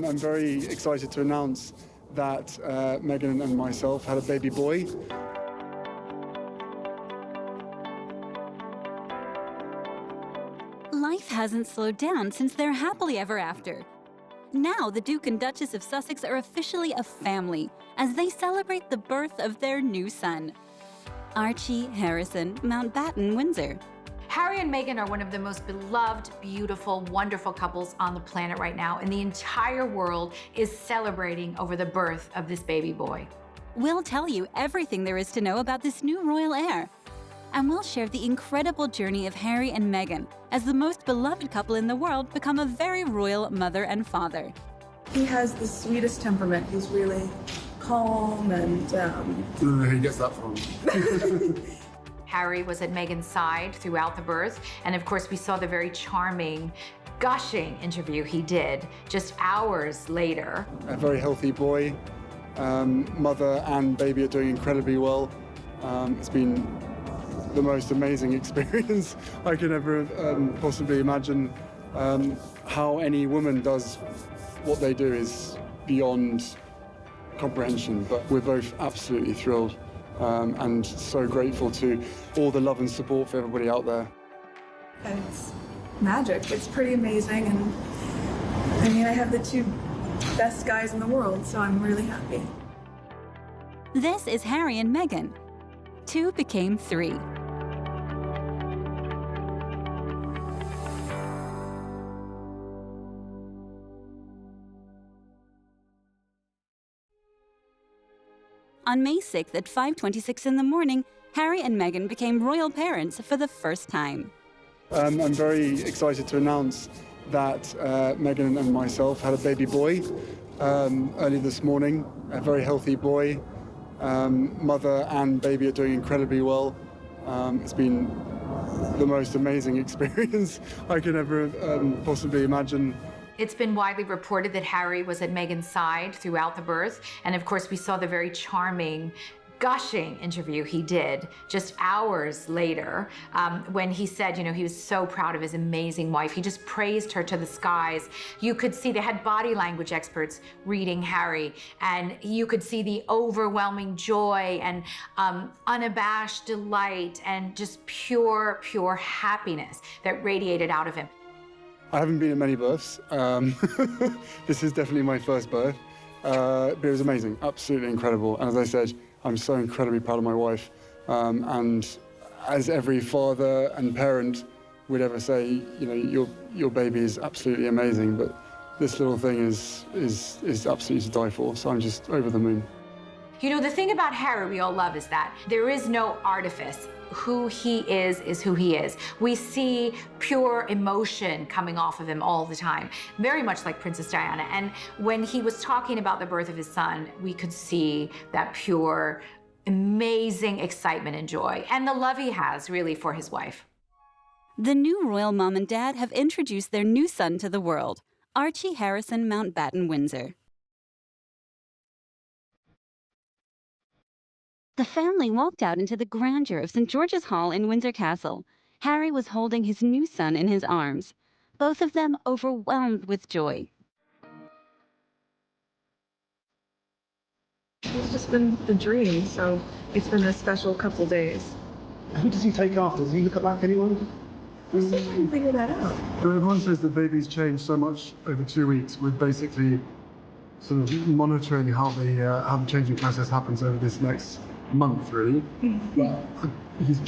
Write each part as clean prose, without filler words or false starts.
I'm very excited to announce that Meghan and myself had a baby boy. Life hasn't slowed down since their happily ever after. Now the Duke and Duchess of Sussex are officially a family as they celebrate the birth of their new son, Archie Harrison Mountbatten Windsor. Harry and Meghan are one of the most beloved, beautiful, wonderful couples on the planet right now, and the entire world is celebrating over the birth of this baby boy. We'll tell you everything there is to know about this new royal heir. And we'll share the incredible journey of Harry and Meghan as the most beloved couple in the world become a very royal mother and father. He has the sweetest temperament. He's really calm and... I don't know who he gets that from. Harry was at Meghan's side throughout the birth, and of course we saw the very charming, gushing interview he did just hours later. A very healthy boy. Mother and baby are doing incredibly well. It's been the most amazing experience I could ever possibly imagine. How any woman does what they do is beyond comprehension, but we're both absolutely thrilled and so grateful to all the love and support for everybody out there. And it's magic. It's pretty amazing, and I mean, I have the two best guys in the world, so I'm really happy. This is Harry and Meghan. 2 became 3. On May 6th at 5:26 in the morning, Harry and Meghan became royal parents for the first time. I'm very excited to announce that Meghan and myself had a baby boy early this morning, a very healthy boy. Mother and baby are doing incredibly well. It's been the most amazing experience I could ever possibly imagine. It's been widely reported that Harry was at Meghan's side throughout the birth, and of course we saw the very charming, gushing interview he did just hours later when he said, he was so proud of his amazing wife. He just praised her to the skies. You could see they had body language experts reading Harry, and you could see the overwhelming joy and unabashed delight and just pure, pure happiness that radiated out of him. I haven't been at many births. This is definitely my first birth, but it was amazing, absolutely incredible. And as I said, I'm so incredibly proud of my wife. And as every father and parent would ever say, your baby is absolutely amazing, but this little thing is absolutely to die for. So I'm just over the moon. The thing about Harry we all love is that there is no artifice. Who he is who he is. We see pure emotion coming off of him all the time, very much like Princess Diana. And when he was talking about the birth of his son, we could see that pure, amazing excitement and joy, and the love he has really for his wife. The new royal mom and dad have introduced their new son to the world, Archie Harrison Mountbatten Windsor. The family walked out into the grandeur of St. George's Hall in Windsor Castle. Harry was holding his new son in his arms, both of them overwhelmed with joy. It's just been a dream, so it's been a special couple days. Who does he take after? Does he look like anyone? We're still trying to figure that out. So everyone says the baby's changed so much over 2 weeks. We're basically sort of monitoring how the changing process happens over this next month, really. But his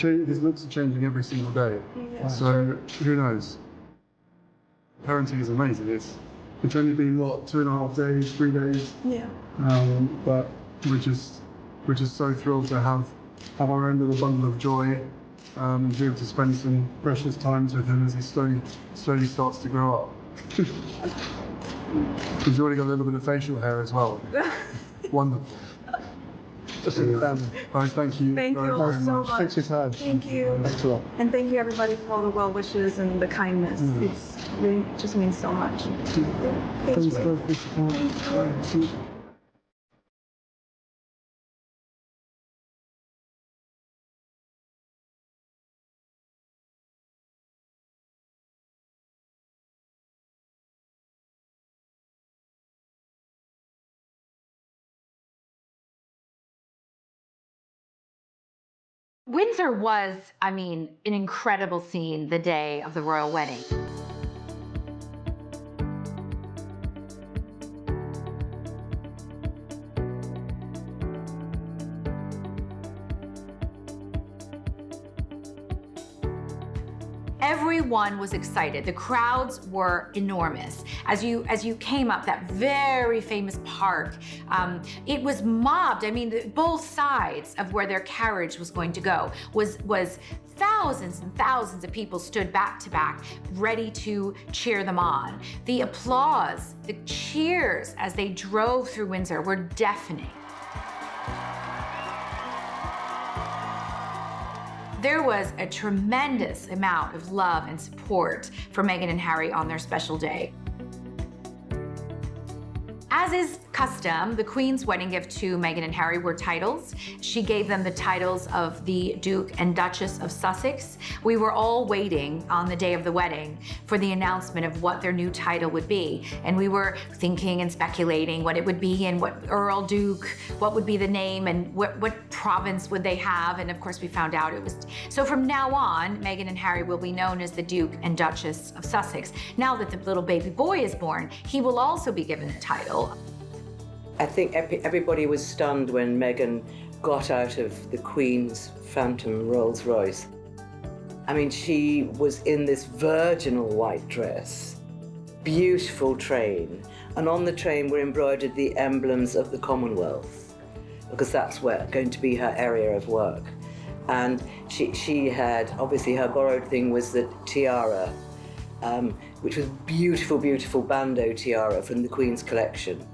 looks are changing every single day. Yeah. So who knows? Parenting is amazing. It's only been 2.5 days, 3 days. Yeah. But we're just so thrilled to have our own little bundle of joy and be able to spend some precious times with him as he slowly starts to grow up. He's already got a little bit of facial hair as well. Wonderful. Guys, thank you. Thank you all so much. Thanks for your time. Thank you. Thanks a lot. And thank you everybody for all the well wishes and the kindness. It really just means so much. Thank you. Windsor was, I mean, an incredible scene the day of the royal wedding. Everyone was excited. The crowds were enormous. As you came up that very famous park, it was mobbed. I mean, both sides of where their carriage was going to go was thousands and thousands of people stood back to back, ready to cheer them on. The applause, the cheers as they drove through Windsor were deafening. There was a tremendous amount of love and support for Meghan and Harry on their special day. As is custom, the Queen's wedding gift to Meghan and Harry were titles. She gave them the titles of the Duke and Duchess of Sussex. We were all waiting on the day of the wedding for the announcement of what their new title would be. And we were thinking and speculating what it would be and what Earl, Duke, what would be the name and what province would they have. And of course we found out it was. So from now on, Meghan and Harry will be known as the Duke and Duchess of Sussex. Now that the little baby boy is born, he will also be given a title. I think everybody was stunned when Meghan got out of the Queen's Phantom Rolls Royce. I mean, she was in this virginal white dress, beautiful train, and on the train were embroidered the emblems of the Commonwealth, because that's going to be her area of work. And she had, obviously her borrowed thing was the tiara, which was beautiful, beautiful bandeau tiara from the Queen's collection.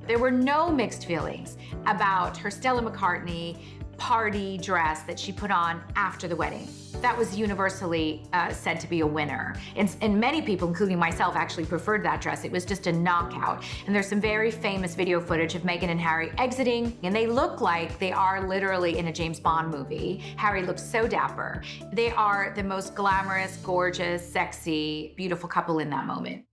There were no mixed feelings about her Stella McCartney party dress that she put on after the wedding. That was universally said to be a winner. And many people, including myself, actually preferred that dress. It was just a knockout. And there's some very famous video footage of Meghan and Harry exiting, and they look like they are literally in a James Bond movie. Harry looks so dapper. They are the most glamorous, gorgeous, sexy, beautiful couple in that moment.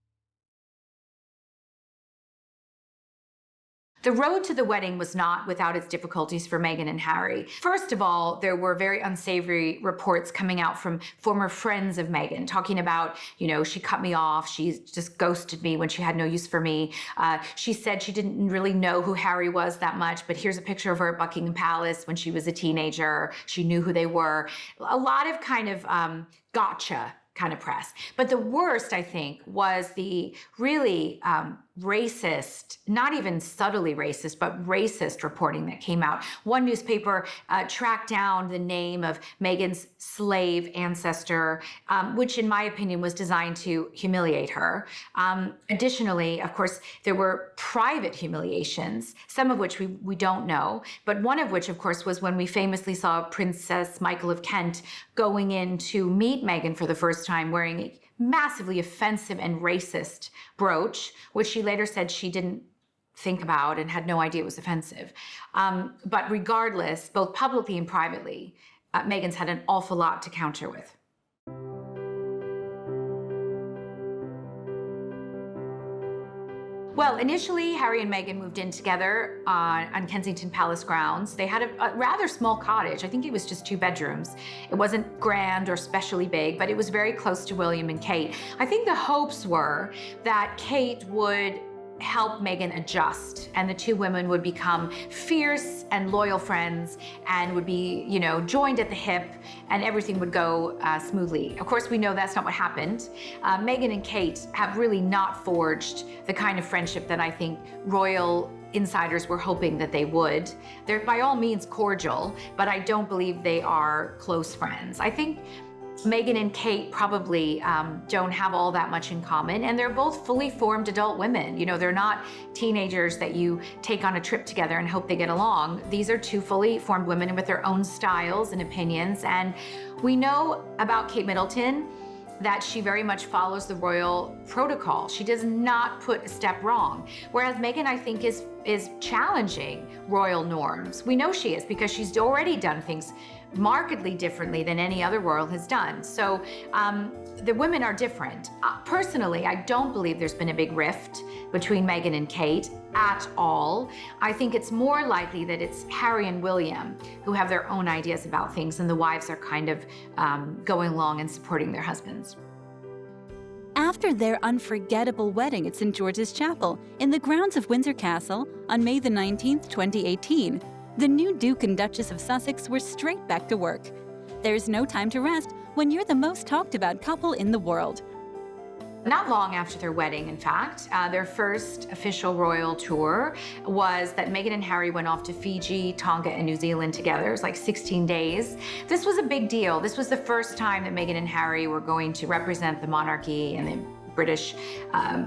The road to the wedding was not without its difficulties for Meghan and Harry. First of all, there were very unsavory reports coming out from former friends of Meghan, talking about, you know, she cut me off, she just ghosted me when she had no use for me. She said she didn't really know who Harry was that much, but here's a picture of her at Buckingham Palace when she was a teenager. She knew who they were. A lot of kind of gotcha kind of press. But the worst, I think, was the really racist, not even subtly racist, but racist reporting that came out. One newspaper tracked down the name of Meghan's slave ancestor, which in my opinion was designed to humiliate her. Additionally, of course, there were private humiliations, some of which we don't know, but one of which, of course, was when we famously saw Princess Michael of Kent going in to meet Meghan for the first time wearing a massively offensive and racist brooch, which she later said she didn't think about and had no idea it was offensive. But regardless, both publicly and privately, Meghan's had an awful lot to counter with. Well, initially, Harry and Meghan moved in together on Kensington Palace grounds. They had a rather small cottage. I think it was just 2 bedrooms. It wasn't grand or specially big, but it was very close to William and Kate. I think the hopes were that Kate would help Meghan adjust, and the 2 women would become fierce and loyal friends and would be, you know, joined at the hip, and everything would go smoothly. Of course, we know that's not what happened. Meghan and Kate have really not forged the kind of friendship that I think royal insiders were hoping that they would. They're by all means cordial, but I don't believe they are close friends. I think Meghan and Kate probably don't have all that much in common, and they're both fully formed adult women. You know, they're not teenagers that you take on a trip together and hope they get along. These are 2 fully formed women with their own styles and opinions, and we know about Kate Middleton that she very much follows the royal protocol. She does not put a step wrong. Whereas Meghan, I think, is challenging royal norms. We know she is because she's already done things markedly differently than any other royal has done. So the women are different. Personally, I don't believe there's been a big rift between Meghan and Kate at all. I think it's more likely that it's Harry and William who have their own ideas about things, and the wives are kind of going along and supporting their husbands. After their unforgettable wedding at St. George's Chapel in the grounds of Windsor Castle on May the 19th, 2018, the new Duke and Duchess of Sussex were straight back to work. There's no time to rest when you're the most talked about couple in the world. Not long after their wedding, in fact, their first official royal tour was that Meghan and Harry went off to Fiji, Tonga, and New Zealand together. It was like 16 days. This was a big deal. This was the first time that Meghan and Harry were going to represent the monarchy and the British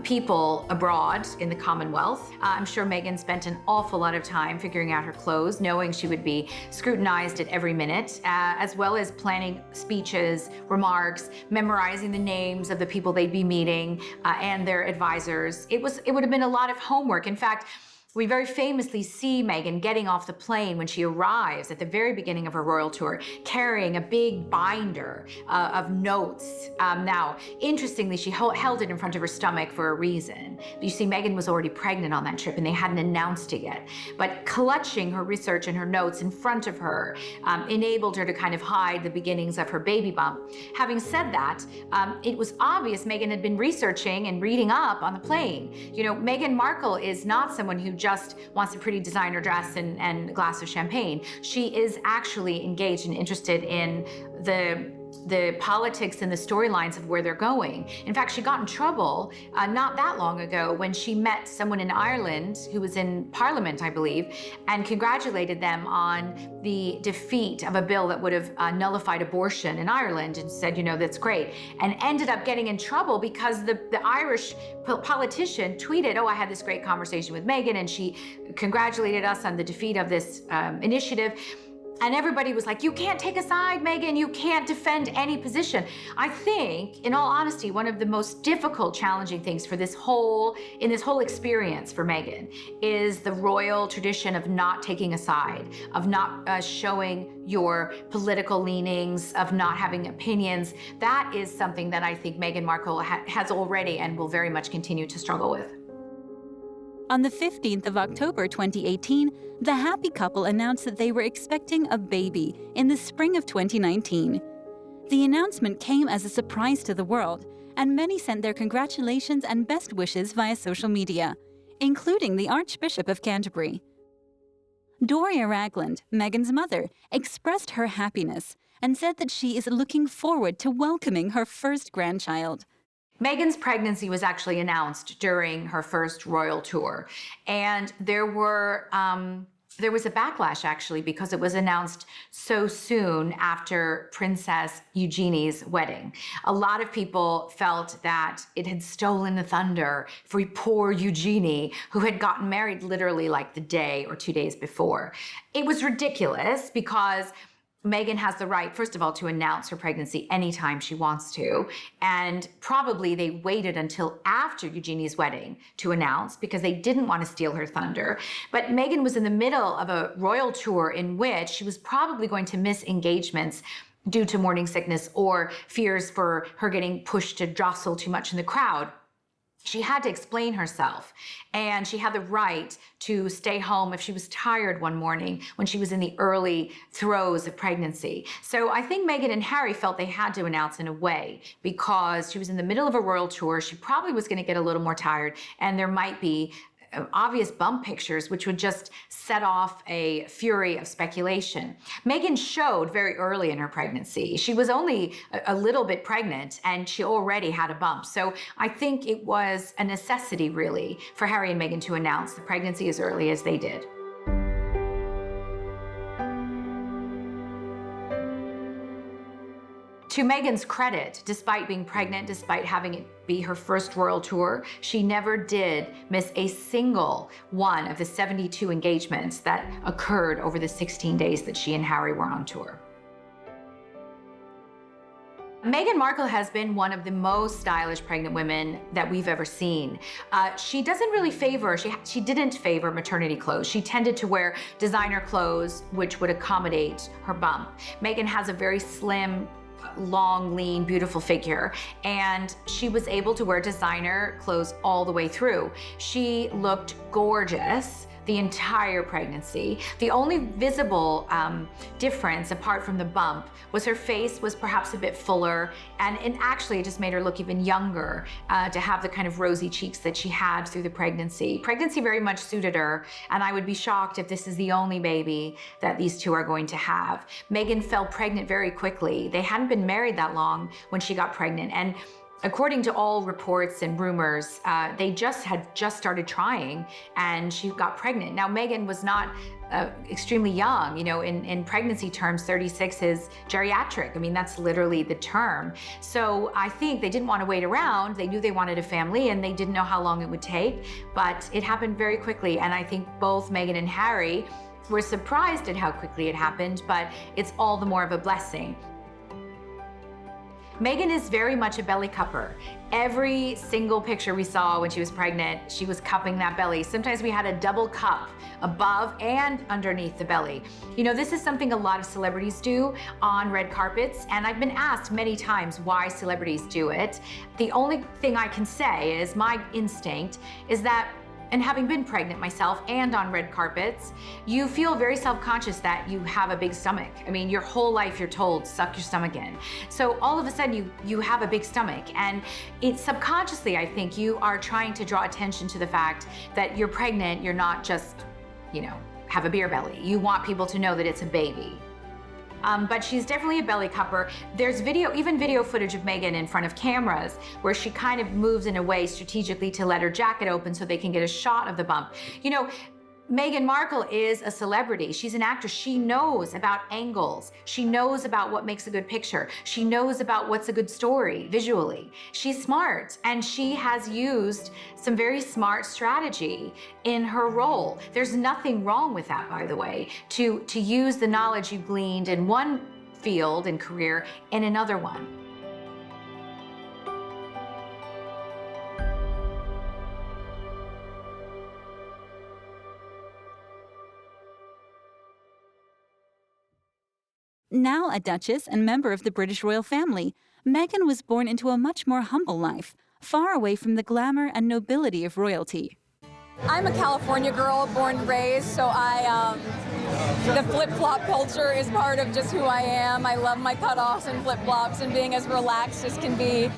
people abroad in the Commonwealth. I'm sure Meghan spent an awful lot of time figuring out her clothes, knowing she would be scrutinized at every minute, as well as planning speeches, remarks, memorizing the names of the people they'd be meeting and their advisors. It would have been a lot of homework. In fact, we very famously see Meghan getting off the plane when she arrives at the very beginning of her royal tour, carrying a big binder of notes. Now, interestingly, she held it in front of her stomach for a reason. You see, Meghan was already pregnant on that trip and they hadn't announced it yet. But clutching her research and her notes in front of her enabled her to kind of hide the beginnings of her baby bump. Having said that, it was obvious Meghan had been researching and reading up on the plane. You know, Meghan Markle is not someone who just wants a pretty designer dress and a glass of champagne. She is actually engaged and interested in the politics and the storylines of where they're going. In fact, she got in trouble not that long ago when she met someone in Ireland who was in Parliament, I believe, and congratulated them on the defeat of a bill that would have nullified abortion in Ireland, and said, you know, that's great, and ended up getting in trouble because the Irish politician tweeted, oh, I had this great conversation with Meghan and she congratulated us on the defeat of this initiative. And everybody was like, you can't take a side, Meghan, you can't defend any position. I think, in all honesty, one of the most difficult, challenging things for this whole experience for Meghan is the royal tradition of not taking a side, of not showing your political leanings, of not having opinions. That is something that I think Meghan Markle has already and will very much continue to struggle with. On the 15th of October 2018, the happy couple announced that they were expecting a baby in the spring of 2019. The announcement came as a surprise to the world, and many sent their congratulations and best wishes via social media, including the Archbishop of Canterbury. Doria Ragland, Meghan's mother, expressed her happiness and said that she is looking forward to welcoming her first grandchild. Meghan's pregnancy was actually announced during her first royal tour, and there was a backlash actually because it was announced so soon after Princess Eugenie's wedding. A lot of people felt that it had stolen the thunder for poor Eugenie, who had gotten married literally like the day or 2 days before. It was ridiculous because Meghan has the right, first of all, to announce her pregnancy anytime she wants to. And probably they waited until after Eugenie's wedding to announce because they didn't want to steal her thunder. But Meghan was in the middle of a royal tour in which she was probably going to miss engagements due to morning sickness or fears for her getting pushed to jostle too much in the crowd. She had to explain herself, and she had the right to stay home if she was tired one morning when she was in the early throes of pregnancy. So I think Meghan and Harry felt they had to announce in a way because she was in the middle of a royal tour. She probably was going to get a little more tired, and there might be obvious bump pictures, which would just set off a fury of speculation. Meghan showed very early in her pregnancy. She was only a little bit pregnant and she already had a bump. So I think it was a necessity really for Harry and Meghan to announce the pregnancy as early as they did. To Meghan's credit, despite being pregnant, despite having it be her first royal tour, she never did miss a single one of the 72 engagements that occurred over the 16 days that she and Harry were on tour. Meghan Markle has been one of the most stylish pregnant women that we've ever seen. She doesn't really favor, she didn't favor maternity clothes. She tended to wear designer clothes which would accommodate her bump. Meghan has a very slim long, lean, beautiful figure. And she was able to wear designer clothes all the way through. She looked gorgeous the entire pregnancy. The only visible difference, apart from the bump, was her face was perhaps a bit fuller, and actually it just made her look even younger to have the kind of rosy cheeks that she had through the pregnancy. Pregnancy very much suited her, and I would be shocked if this is the only baby that these two are going to have. Meghan fell pregnant very quickly. They hadn't been married that long when she got pregnant, and according to all reports and rumors, they had just started trying, and she got pregnant. Now, Meghan was not extremely young. You know, in pregnancy terms, 36 is geriatric. I mean, that's literally the term. So I think they didn't want to wait around. They knew they wanted a family, and they didn't know how long it would take, but it happened very quickly. And I think both Meghan and Harry were surprised at how quickly it happened, but it's all the more of a blessing. Meghan is very much a belly cupper. Every single picture we saw when she was pregnant, she was cupping that belly. Sometimes we had a double cup above and underneath the belly. You know, this is something a lot of celebrities do on red carpets, and I've been asked many times why celebrities do it. The only thing I can say is my instinct is that, and having been pregnant myself and on red carpets, you feel very self-conscious that you have a big stomach. I mean, your whole life you're told, suck your stomach in. So all of a sudden you have a big stomach, and it's subconsciously, I think, you are trying to draw attention to the fact that you're pregnant. You're not just, you know, have a beer belly. You want people to know that it's a baby. But she's definitely a belly cupper. There's even video footage of Meghan in front of cameras where she kind of moves in a way strategically to let her jacket open so they can get a shot of the bump. You know, Meghan Markle is a celebrity. She's an actress. She knows about angles. She knows about what makes a good picture. She knows about what's a good story visually. She's smart, and she has used some very smart strategy in her role. There's nothing wrong with that, by the way, to use the knowledge you gleaned in one field and career in another one. Now a Duchess and member of the British royal family, Meghan was born into a much more humble life, far away from the glamour and nobility of royalty. I'm a California girl, born and raised, so the flip-flop culture is part of just who I am. I love my cutoffs and flip-flops and being as relaxed as can be.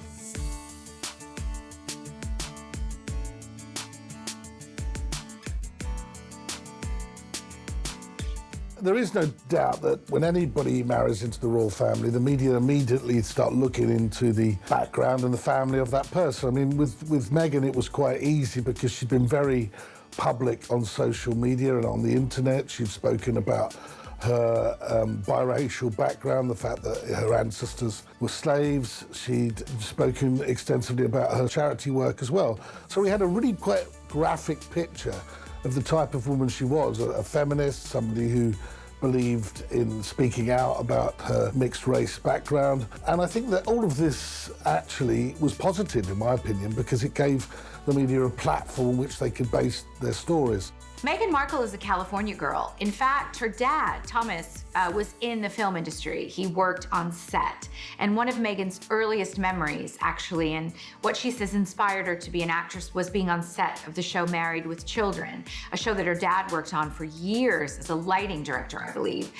There is no doubt that when anybody marries into the royal family, the media immediately start looking into the background and the family of that person. I mean, with Meghan, it was quite easy because she'd been very public on social media and on the internet. She'd spoken about her biracial background, the fact that her ancestors were slaves. She'd spoken extensively about her charity work as well. So we had a really quite graphic picture of the type of woman she was, a feminist, somebody who believed in speaking out about her mixed race background. And I think that all of this actually was positive, in my opinion, because it gave the media a platform on which they could base their stories. Meghan Markle is a California girl. In fact, her dad, Thomas, was in the film industry. He worked on set. And one of Meghan's earliest memories, actually, and what she says inspired her to be an actress, was being on set of the show Married with Children, a show that her dad worked on for years as a lighting director, I believe.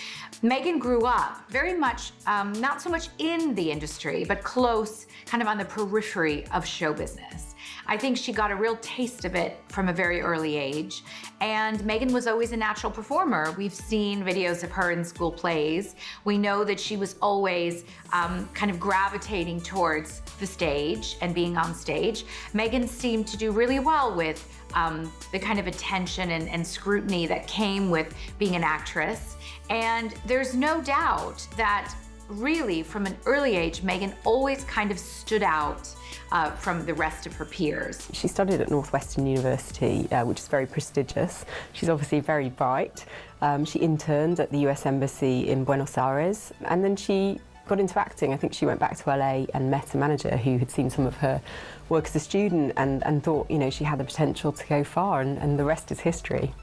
Meghan grew up very much, not so much in the industry, but close, kind of on the periphery of show business. I think she got a real taste of it from a very early age. And Meghan was always a natural performer. We've seen videos of her in school plays. We know that she was always kind of gravitating towards the stage and being on stage. Meghan seemed to do really well with the kind of attention and scrutiny that came with being an actress. And there's no doubt that really from an early age, Meghan always kind of stood out from the rest of her peers. She studied at Northwestern University, which is very prestigious. She's obviously very bright. She interned at the US Embassy in Buenos Aires, and then she got into acting. I think she went back to LA and met a manager who had seen some of her work as a student and thought, you know, she had the potential to go far, and the rest is history.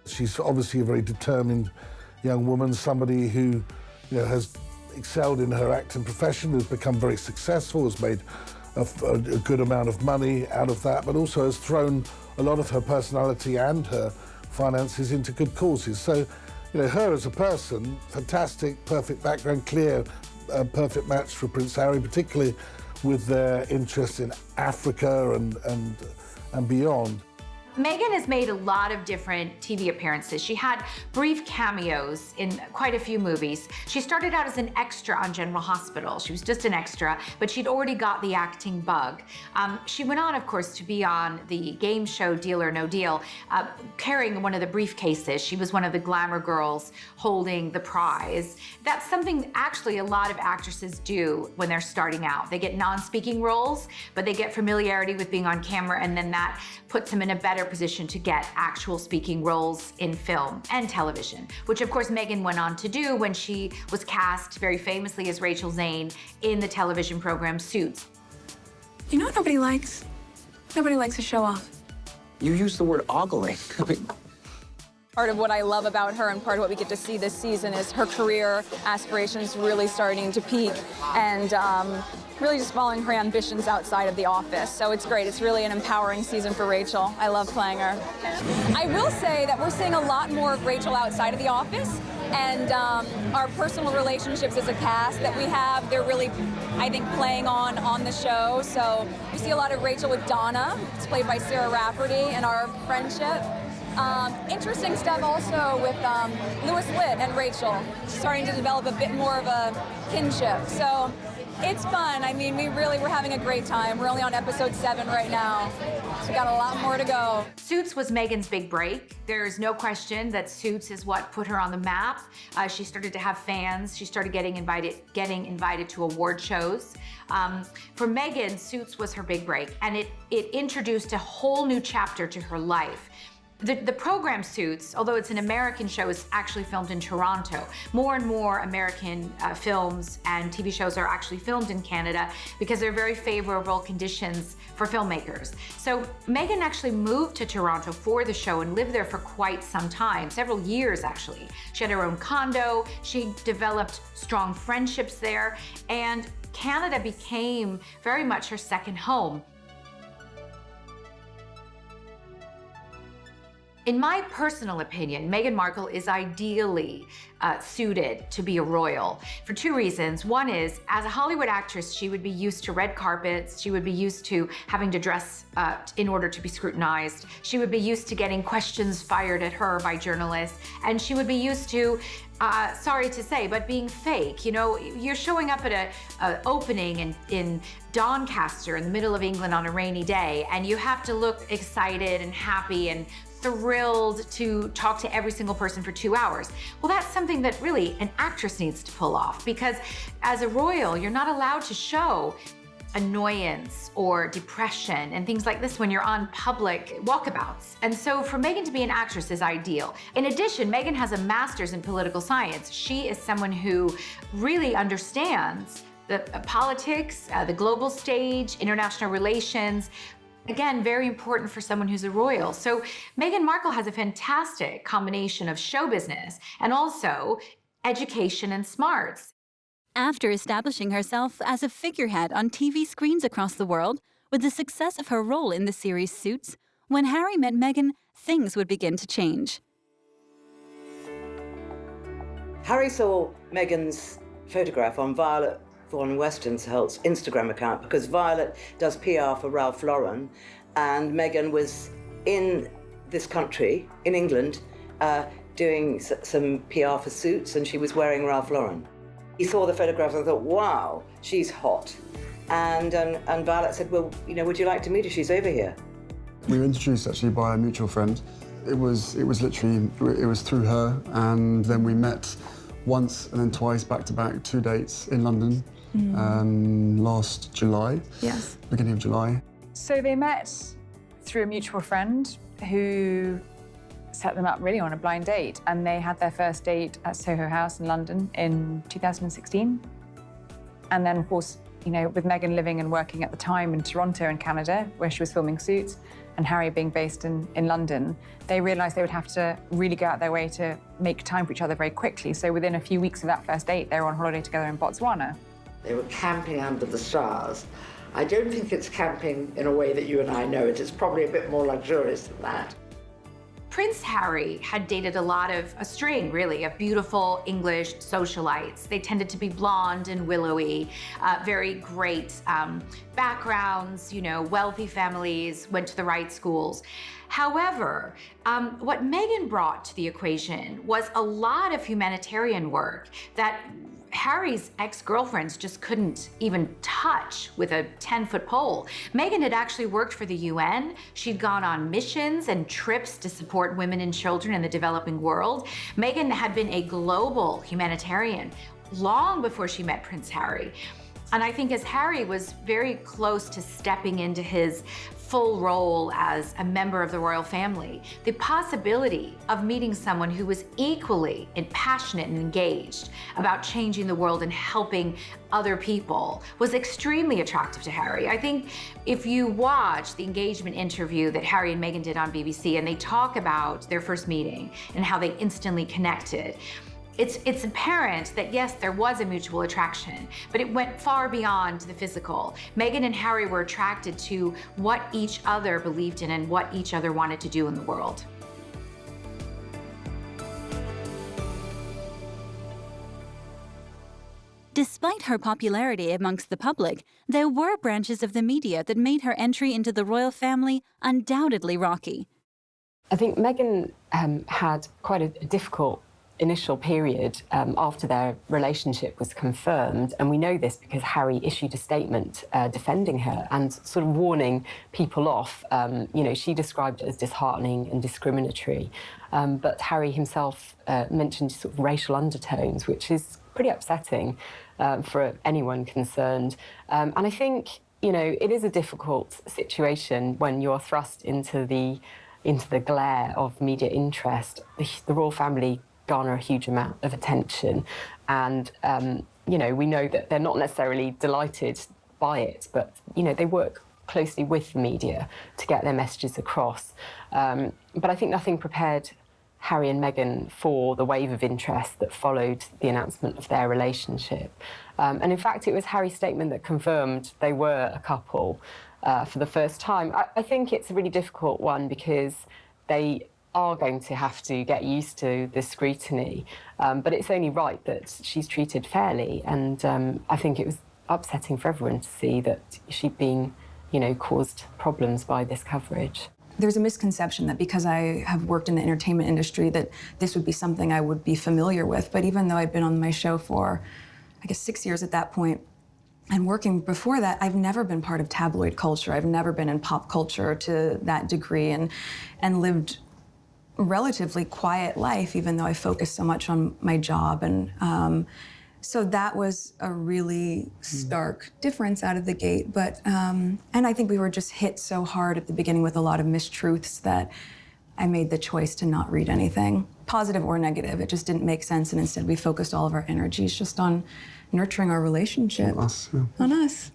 She's obviously a very determined young woman, somebody who, you know, has excelled in her acting profession, has become very successful, has made a good amount of money out of that, but also has thrown a lot of her personality and her finances into good causes. So, you know, her as a person, fantastic, perfect background, clear, perfect match for Prince Harry, particularly with their interest in Africa and beyond. Meghan has made a lot of different TV appearances. She had brief cameos in quite a few movies. She started out as an extra on General Hospital. She was just an extra, but she'd already got the acting bug. She went on, of course, to be on the game show Deal or No Deal, carrying one of the briefcases. She was one of the glamour girls holding the prize. That's something actually a lot of actresses do when they're starting out. They get non-speaking roles, but they get familiarity with being on camera, and then that puts them in a better position to get actual speaking roles in film and television, which of course Meghan went on to do when she was cast very famously as Rachel Zane in the television program Suits. You know what nobody likes? Nobody likes to show off. You use the word ogling. Part of what I love about her and part of what we get to see this season is her career aspirations really starting to peak and really just following her ambitions outside of the office. So it's great. It's really an empowering season for Rachel. I love playing her. I will say that we're seeing a lot more of Rachel outside of the office, and our personal relationships as a cast that we have, they're really, I think, playing on the show. So we see a lot of Rachel with Donna. It's played by Sarah Rafferty, and our friendship. Interesting stuff also with Louis Litt and Rachel, starting to develop a bit more of a kinship. So it's fun. I mean, we're having a great time. We're only on episode 7 right now, so we got a lot more to go. Suits was Meghan's big break. There's no question that Suits is what put her on the map. She started to have fans. She started getting invited to award shows. For Meghan, Suits was her big break, and it introduced a whole new chapter to her life. The program Suits, although it's an American show, is actually filmed in Toronto. More and more American films and TV shows are actually filmed in Canada because there are very favorable conditions for filmmakers. So Meghan actually moved to Toronto for the show and lived there for quite some time, several years actually. She had her own condo, she developed strong friendships there, and Canada became very much her second home. In my personal opinion, Meghan Markle is ideally suited to be a royal for 2 reasons. One is, as a Hollywood actress, she would be used to red carpets. She would be used to having to dress in order to be scrutinized. She would be used to getting questions fired at her by journalists. And she would be used to, sorry to say, but being fake. You know, you're showing up at an opening in Doncaster in the middle of England on a rainy day, and you have to look excited and happy and thrilled to talk to every single person for 2 hours. Well, that's something that really an actress needs to pull off, because as a royal, you're not allowed to show annoyance or depression and things like this when you're on public walkabouts. And so for Meghan to be an actress is ideal. In addition, Meghan has a master's in political science. She is someone who really understands the politics, the global stage, international relations. Again, very important for someone who's a royal. So Meghan Markle has a fantastic combination of show business and also education and smarts. After establishing herself as a figurehead on TV screens across the world, with the success of her role in the series Suits, when Harry met Meghan, things would begin to change. Harry saw Meghan's photograph on Violet von Westenselt's Instagram account, because Violet does PR for Ralph Lauren, and Meghan was in this country, in England, doing some PR for Suits, and she was wearing Ralph Lauren. He saw the photograph and thought, wow, she's hot. And Violet said, well, you know, would you like to meet her? She's over here. We were introduced actually by a mutual friend. It was through her, and then we met once and then twice back-to-back, 2 dates in London. Last July. Yes. Beginning of July. So they met through a mutual friend who set them up really on a blind date, and they had their first date at Soho House in London in 2016. And then, of course, you know, with Meghan living and working at the time in Toronto in Canada, where she was filming Suits, and Harry being based in London, they realised they would have to really go out their way to make time for each other very quickly. So within a few weeks of that first date, they were on holiday together in Botswana. They were camping under the stars. I don't think it's camping in a way that you and I know it. It's probably a bit more luxurious than that. Prince Harry had dated a string, really, of beautiful English socialites. They tended to be blonde and willowy, very great backgrounds, wealthy families, went to the right schools. However, what Meghan brought to the equation was a lot of humanitarian work that Harry's ex-girlfriends just couldn't even touch with a 10-foot pole. Meghan had actually worked for the UN. She'd gone on missions and trips to support women and children in the developing world. Meghan had been a global humanitarian long before she met Prince Harry. And I think as Harry was very close to stepping into his full role as a member of the royal family, the possibility of meeting someone who was equally passionate and engaged about changing the world and helping other people was extremely attractive to Harry. I think if you watch the engagement interview that Harry and Meghan did on BBC, and they talk about their first meeting and how they instantly connected, it's apparent that yes, there was a mutual attraction, but it went far beyond the physical. Meghan and Harry were attracted to what each other believed in and what each other wanted to do in the world. Despite her popularity amongst the public, there were branches of the media that made her entry into the royal family undoubtedly rocky. I think Meghan had quite a difficult initial period after their relationship was confirmed, and we know this because Harry issued a statement defending her and sort of warning people off. She described it as disheartening and discriminatory, but Harry himself mentioned sort of racial undertones, which is pretty upsetting for anyone concerned. And I think, it is a difficult situation when you're thrust into the glare of media interest. The royal family garner a huge amount of attention, and we know that they're not necessarily delighted by it, but they work closely with the media to get their messages across. But I think nothing prepared Harry and Meghan for the wave of interest that followed the announcement of their relationship. And in fact, it was Harry's statement that confirmed they were a couple for the first time. I think it's a really difficult one because they are going to have to get used to the scrutiny, but it's only right that she's treated fairly, and I think it was upsetting for everyone to see that she'd been, caused problems by this coverage. There's a misconception that because I have worked in the entertainment industry that this would be something I would be familiar with, but even though I'd been on my show for, 6 years at that point, and working before that, I've never been part of tabloid culture. I've never been in pop culture to that degree, and lived relatively quiet life, even though I focused so much on my job. And so that was a really stark difference out of the gate. But, and I think we were just hit so hard at the beginning with a lot of mistruths that I made the choice to not read anything, positive or negative. It just didn't make sense. And instead we focused all of our energies just on nurturing our relationship. On us, yeah. On us.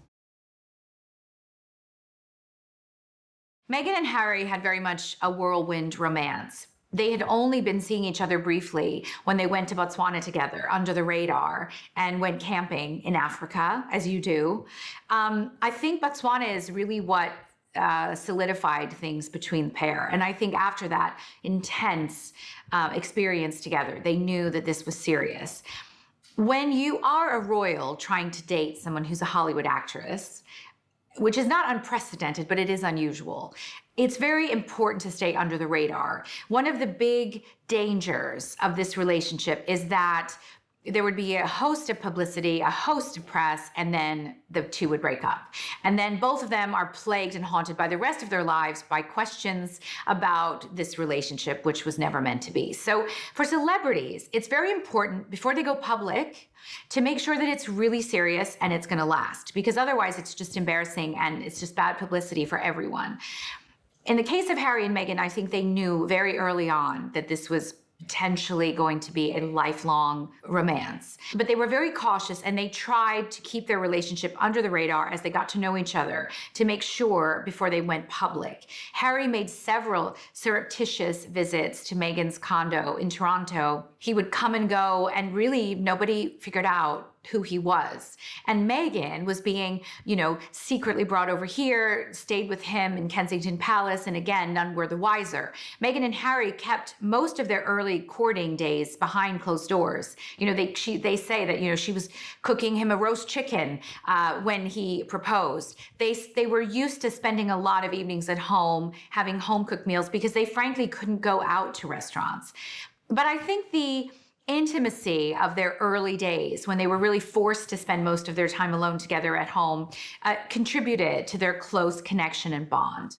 Meghan and Harry had very much a whirlwind romance. They had only been seeing each other briefly when they went to Botswana together under the radar and went camping in Africa, as you do. I think Botswana is really what solidified things between the pair. And I think after that intense experience together, they knew that this was serious. When you are a royal trying to date someone who's a Hollywood actress, which is not unprecedented, but it is unusual, it's very important to stay under the radar. One of the big dangers of this relationship is that there would be a host of publicity, a host of press, and then the two would break up. And then both of them are plagued and haunted by the rest of their lives by questions about this relationship, which was never meant to be. So for celebrities, it's very important before they go public to make sure that it's really serious and it's gonna last, because otherwise it's just embarrassing and it's just bad publicity for everyone. In the case of Harry and Meghan, I think they knew very early on that this was potentially going to be a lifelong romance. But they were very cautious, and they tried to keep their relationship under the radar as they got to know each other to make sure before they went public. Harry made several surreptitious visits to Meghan's condo in Toronto. He would come and go, and really nobody figured out who he was. And Meghan was being, secretly brought over here, stayed with him in Kensington Palace, and again, none were the wiser. Meghan and Harry kept most of their early courting days behind closed doors. They say that, she was cooking him a roast chicken when he proposed. They were used to spending a lot of evenings at home, having home-cooked meals, because they frankly couldn't go out to restaurants. But I think the intimacy of their early days, when they were really forced to spend most of their time alone together at home, contributed to their close connection and bond.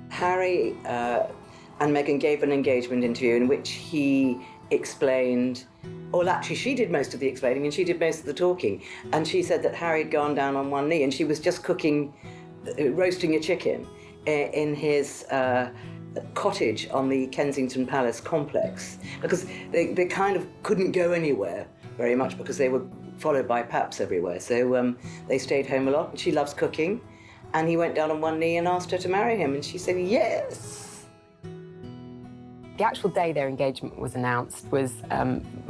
Harry and Meghan gave an engagement interview in which he explained, well, actually, she did most of the explaining and she did most of the talking. And she said that Harry had gone down on one knee and she was just roasting a chicken in his cottage on the Kensington Palace complex, because they kind of couldn't go anywhere very much because they were followed by paps everywhere. So they stayed home a lot, and she loves cooking. And he went down on one knee and asked her to marry him, and she said yes. The actual day their engagement was announced was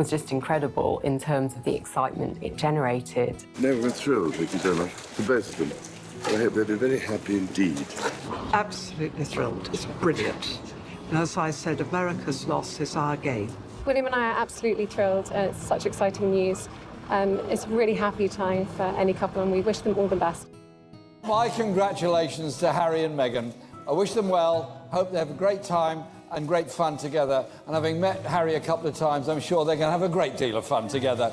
just incredible in terms of the excitement it generated. No, we're thrilled, thank you so much, for both of them. I hope they'll be very happy indeed. Absolutely thrilled. It's brilliant. And as I said, America's loss is our gain. William and I are absolutely thrilled. It's such exciting news. It's a really happy time for any couple, and we wish them all the best. My congratulations to Harry and Meghan. I wish them well, hope they have a great time and great fun together. And having met Harry a couple of times, I'm sure they're going to have a great deal of fun together.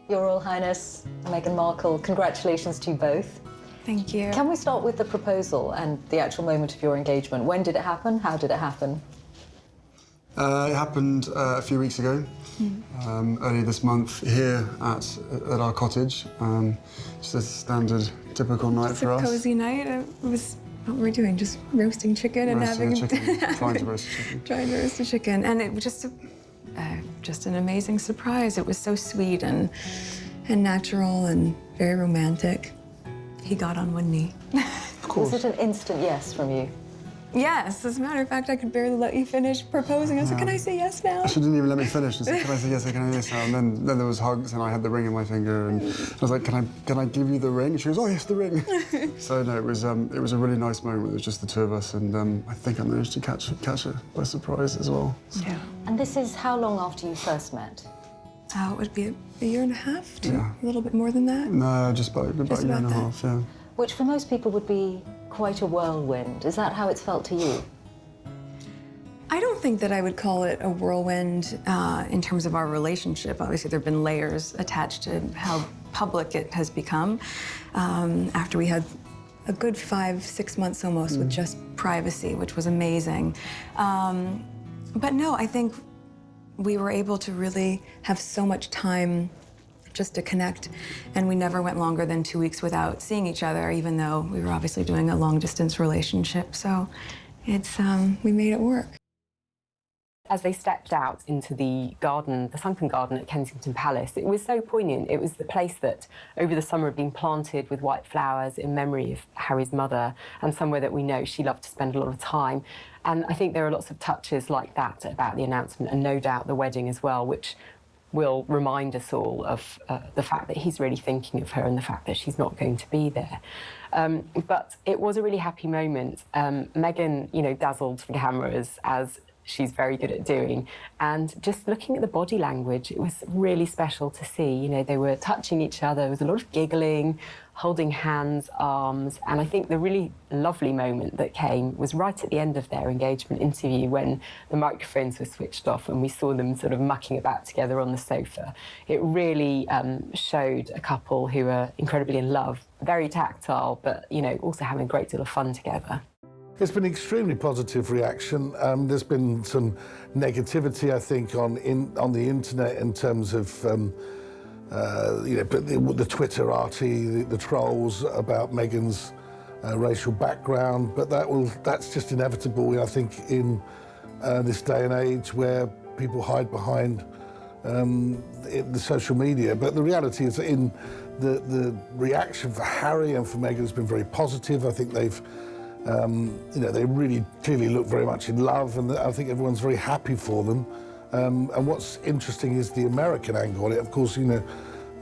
Your Royal Highness, Meghan Markle, congratulations to you both. Thank you. Can we start with the proposal and the actual moment of your engagement? When did it happen? How did it happen? It happened a few weeks ago, earlier this month, here at our cottage. Just a standard, typical night for us. It's a cozy night. What were we doing? Just roasting chicken and Roasting having... a chicken, trying to roast a chicken. Trying to roast a chicken. And it was just an amazing surprise. It was so sweet and natural and very romantic. He got on one knee. Of course. Was it an instant yes from you? Yes. As a matter of fact, I could barely let you finish proposing. I was like, can I say yes now? She didn't even let me finish. She said, can I say yes, can I say yes now? And then there was hugs, and I had the ring in my finger, and I was like, can I give you the ring? And she goes, oh, yes, the ring. So, no, it was a really nice moment. It was just the two of us, and I think I managed to catch her by surprise as well. Yeah. And this is how long after you first met? It would be a year and a half, a little bit more than that. No, just about a year and a half, yeah. Which for most people would be quite a whirlwind. Is that how it's felt to you? I don't think that I would call it a whirlwind in terms of our relationship. Obviously, there have been layers attached to how public it has become. After we had a good 5-6 months almost with just privacy, which was amazing. But no, I think we were able to really have so much time just to connect, and we never went longer than 2 weeks without seeing each other, even though we were obviously doing a long-distance relationship. So it's we made it work. As they stepped out into the garden, the sunken garden at Kensington Palace, it was so poignant. It was the place that over the summer had been planted with white flowers in memory of Harry's mother, and somewhere that we know she loved to spend a lot of time. And I think there are lots of touches like that about the announcement, and no doubt the wedding as well, which will remind us all of the fact that he's really thinking of her and the fact that she's not going to be there. But it was a really happy moment. Meghan, dazzled the cameras, as she's very good at doing. And just looking at the body language, it was really special to see. They were touching each other. There was a lot of giggling, holding hands, arms. And I think the really lovely moment that came was right at the end of their engagement interview, when the microphones were switched off and we saw them sort of mucking about together on the sofa. It really showed a couple who are incredibly in love, very tactile, but, also having a great deal of fun together. It's been extremely positive reaction. There's been some negativity, I think, on the internet in terms of the Twitter Archie, the trolls about Meghan's racial background. But that's just inevitable, I think, in this day and age where people hide behind the social media. But the reality is that in the reaction for Harry and for Meghan has been very positive. I think they've, you know, they really clearly look very much in love, and I think everyone's very happy for them. And what's interesting is the American angle on it. Of course, you know,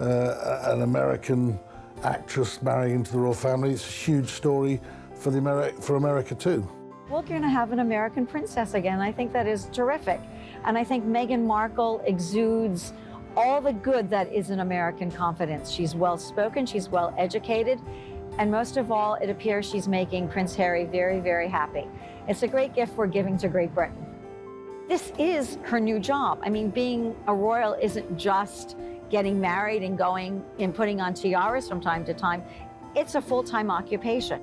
an American actress marrying into the royal family, it's a huge story for America too. We're going to have an American princess again. I think that is terrific. And I think Meghan Markle exudes all the good that is an American confidence. She's well-spoken, she's well-educated, and most of all, it appears she's making Prince Harry very, very happy. It's a great gift we're giving to Great Britain. This is her new job. I mean, being a royal isn't just getting married and going and putting on tiaras from time to time. It's a full-time occupation.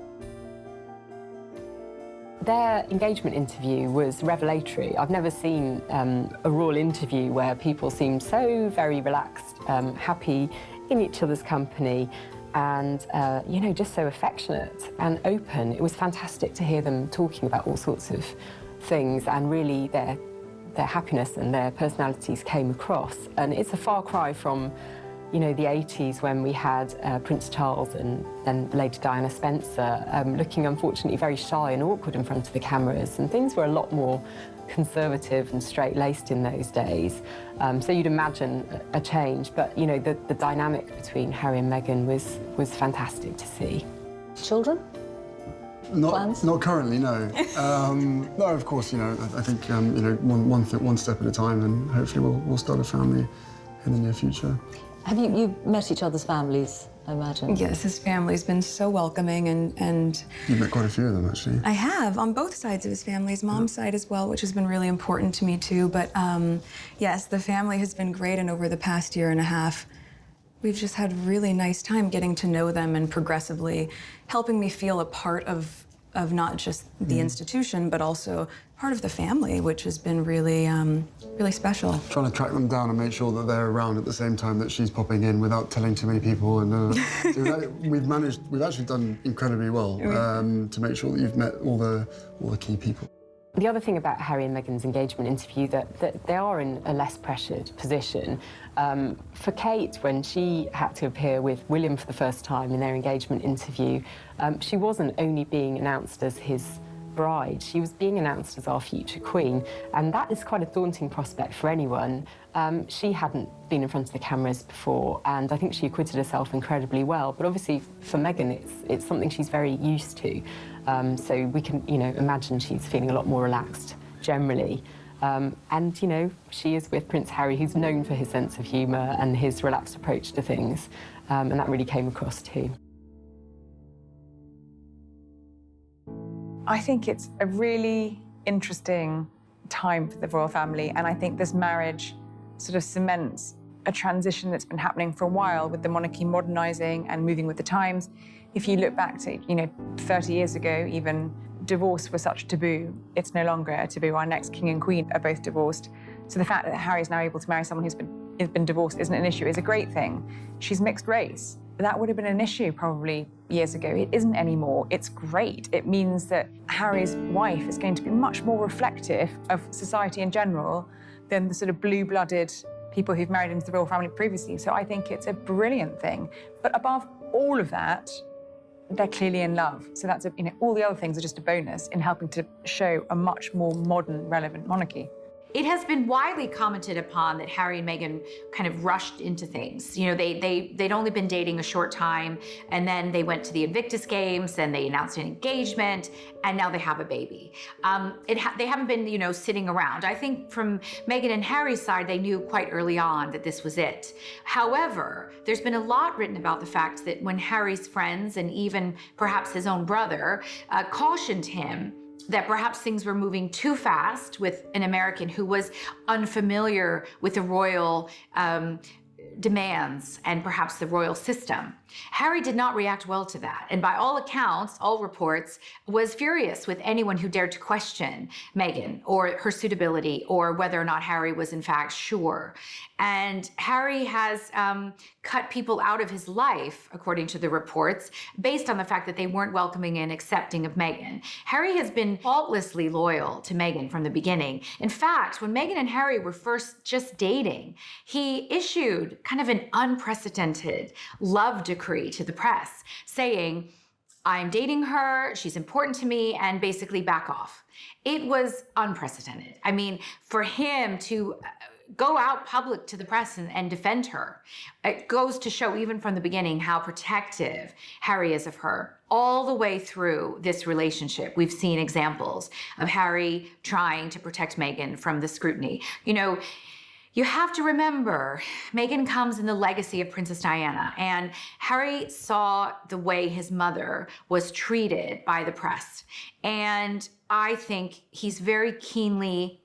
Their engagement interview was revelatory. I've never seen a royal interview where people seemed so very relaxed, happy in each other's company, and you know, just so affectionate and open. It was fantastic to hear them talking about all sorts of things, and really their happiness and their personalities came across. And it's a far cry from, you know, the 80s when we had Prince Charles and then Lady Diana Spencer looking unfortunately very shy and awkward in front of the cameras, and things were a lot more conservative and straight-laced in those days. So you'd imagine a change, but you know, the dynamic between Harry and Meghan was fantastic to see. Children? Not currently, no. No, of course, you know, I think you know, one step at a time, and hopefully we'll start a family in the near future. Have you met each other's families, I imagine? Yes, his family's been so welcoming, and You've met quite a few of them, actually. I have, on both sides of his family, his mom's side as well, which has been really important to me too. But yes, the family has been great, and over the past year and a half, we've just had a really nice time getting to know them and progressively helping me feel a part of not just the institution, but also part of the family, which has been really, really special. Trying to track them down and make sure that they're around at the same time that she's popping in without telling too many people. And we've actually done incredibly well to make sure that you've met all the key people. The other thing about Harry and Meghan's engagement interview, that they are in a less pressured position. For Kate, when she had to appear with William for the first time in their engagement interview, she wasn't only being announced as his bride, she was being announced as our future queen, and that is quite a daunting prospect for anyone. She hadn't been in front of the cameras before, and I think she acquitted herself incredibly well, but obviously for Meghan it's something she's very used to. So we can, you know, imagine she's feeling a lot more relaxed generally. And, you know, she is with Prince Harry, who's known for his sense of humour and his relaxed approach to things, and that really came across too. I think it's a really interesting time for the royal family, and I think this marriage sort of cements a transition that's been happening for a while, with the monarchy modernising and moving with the times. If you look back to, you know, 30 years ago, even, divorce was such a taboo. It's no longer a taboo. Our next king and queen are both divorced. So the fact that Harry's now able to marry someone who's been divorced isn't an issue, is a great thing. She's mixed race. That would have been an issue probably years ago. It isn't anymore. It's great. It means that Harry's wife is going to be much more reflective of society in general than the sort of blue-blooded people who've married into the royal family previously. So I think it's a brilliant thing. But above all of that, they're clearly in love. So that's, you know, all the other things are just a bonus in helping to show a much more modern, relevant monarchy. It has been widely commented upon that Harry and Meghan kind of rushed into things. You know, they'd only been dating a short time, and then they went to the Invictus Games, then they announced an engagement, and now they have a baby. They haven't been, you know, sitting around. I think from Meghan and Harry's side, they knew quite early on that this was it. However, there's been a lot written about the fact that when Harry's friends, and even perhaps his own brother, cautioned him that perhaps things were moving too fast with an American who was unfamiliar with the royal demands and perhaps the royal system. Harry did not react well to that, and by all accounts, all reports, was furious with anyone who dared to question Meghan or her suitability or whether or not Harry was in fact sure. And Harry has cut people out of his life, according to the reports, based on the fact that they weren't welcoming and accepting of Meghan. Harry has been faultlessly loyal to Meghan from the beginning. In fact, when Meghan and Harry were first just dating, he issued kind of an unprecedented love decree to the press, saying, I'm dating her, she's important to me, and basically back off. It was unprecedented. I mean, for him to go out public to the press and defend her, it goes to show even from the beginning how protective Harry is of her. All the way through this relationship, we've seen examples of Harry trying to protect Meghan from the scrutiny. You know, you have to remember, Meghan comes in the legacy of Princess Diana, and Harry saw the way his mother was treated by the press. And I think he's very keenly